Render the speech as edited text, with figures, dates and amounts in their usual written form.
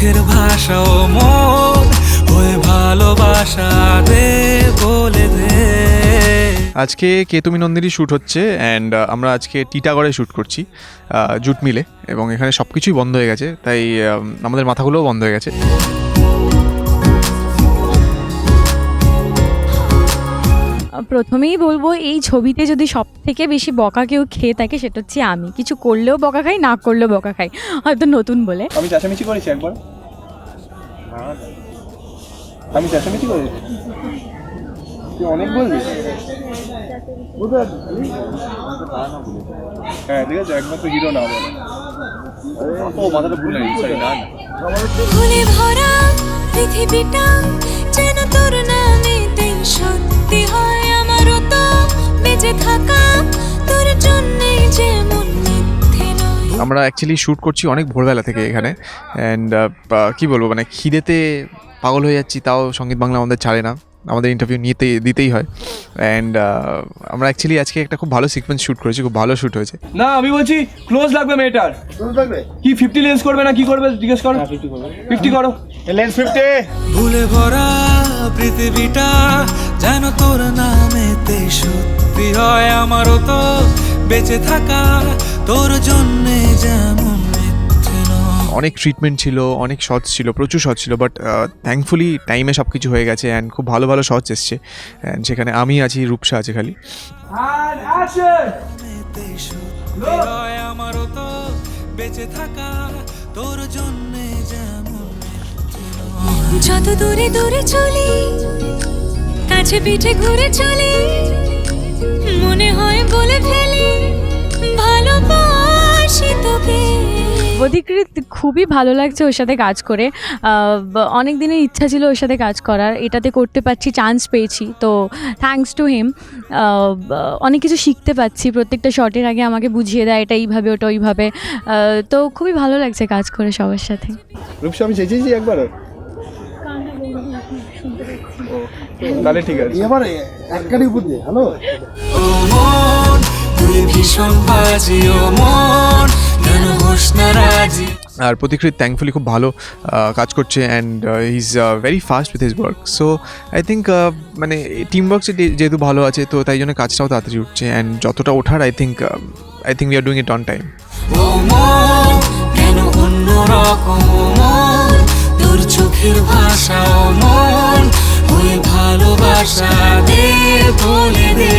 চোখের ভাষা ও মন ওই ভালোবাসা দে বলে দে। আজকে কে তুমি নন্দিনী শ্যুট হচ্ছে অ্যান্ড আমরা আজকে টিটাগড়ে শ্যুট করছি জুট মিলে, এবং এখানে সব কিছুই বন্ধ হয়ে গেছে, তাই আমাদের মাথাগুলোও বন্ধ হয়ে গেছে। প্রথমেই বলবো, এই ছবিতে যদি সব থেকে বেশি বকা কেউ খেয়ে থাকে সেটা হচ্ছে আমি। কিছু করলেও বকা খাই, না করলেও বকা খাই, হয়তো নতুন বলে। আমি চেঁচামেচি করেছি একবার? আমি চেঁচামেচি করেছি? তুই অনেক বলবি? হ্যাঁ ঠিক আছে, একমাত্র হিরো না বলে। ও মাথাটা ভুল নাই, সরি না না। ভুলে ভরা পৃথিবীটা যেন তোর নামেতেই সত্যি হয়, আমারও তো বেঁচে থাকা তোর জন্যই যেমন মিথ্যে নয়। আমরা অ্যাকচুয়ালি শ্যুট করছি অনেক ভোরবেলা থেকে এখানে, অ্যান্ড কী বলবো, মানে খিদেতে পাগল হয়ে যাচ্ছি, তাও সঙ্গীত বাংলা আমাদের ছাড়ে না, আমাদের ইন্টারভিউ দিতেই হয়। অ্যান্ড আমরা অ্যাকচুয়ালি আজকে একটা খুব ভালো সিকোয়েন্স শ্যুট করেছি, খুব ভালো শ্যুট হয়েছে। না আমি বলছি ক্লোজ লাগবে মেয়েটার। ক্লোজ লাগবে কি 50 লেন্স করবে না কি করবে জিজ্ঞেস করো। 50 করো, লেন্স 50। ভুলে ভরা পৃথিবীটা যেন তোর নামেতে সত্যি হয়, আমারও তো বেঁচে থাকা তোর জন্যে যেমন মিথ্যে নয়। অনেক ট্রিটমেন্ট ছিল, অনেক শটস ছিল, প্রচুর শট ছিল, বাট থ্যাঙ্কফুলি টাইমে সব কিছু হয়ে গেছে অ্যান্ড খুব ভালো ভালো শটস এসছে। অ্যান্ড সেখানে আমি আছি, রূপসা আছে খালি। সত্যি হয়, আমারও তো বেঁচে থাকা তোর জন্যে যেমন মিথ্যে নয়। যত দূরে দূরে চলি, কাছে পিঠে ঘুরে চলি, মনে হয় বলে ফেলি ভালোবাসি তোকে। অধিকৃত খুবই ভালো লাগছে ওর সাথে কাজ করে। অনেক দিনের ইচ্ছা ছিল ওর সাথে কাজ করার, এটাতে করতে পারছি, চান্স পেয়েছি, তো থ্যাঙ্কস টু হিম। অনেক কিছু শিখতে পাচ্ছি, প্রত্যেকটা শটের আগে আমাকে বুঝিয়ে দেয় এটা এইভাবে ওটা ওইভাবে, তো খুবই ভালো লাগছে কাজ করে সবার সাথে। রূপসা আমি চেঁচিয়েছি একবার? তাহলে ঠিক আছে। এবার একটারই উপর দিয়ে হ্যালো ও মন তুই ভীষণ বাজি, ও মন কেন হোস না রাজি। আর প্রতিকৃত থ্যাঙ্কফুলি খুব ভালো কাজ করছে, and he is very fast with his work. So I think মানে টিম ওয়ার্ক যেহেতু ভালো আছে, তো তাই জন্য কাজটাও তাড়াতাড়ি উঠছে, অ্যান্ড যতটা ওঠার I think we are doing it on time. ও মন কেন অন্যরকম, ও মন তোর চোখের ভাষা, ও মন ওই ভালোবাসা দে বলে দে।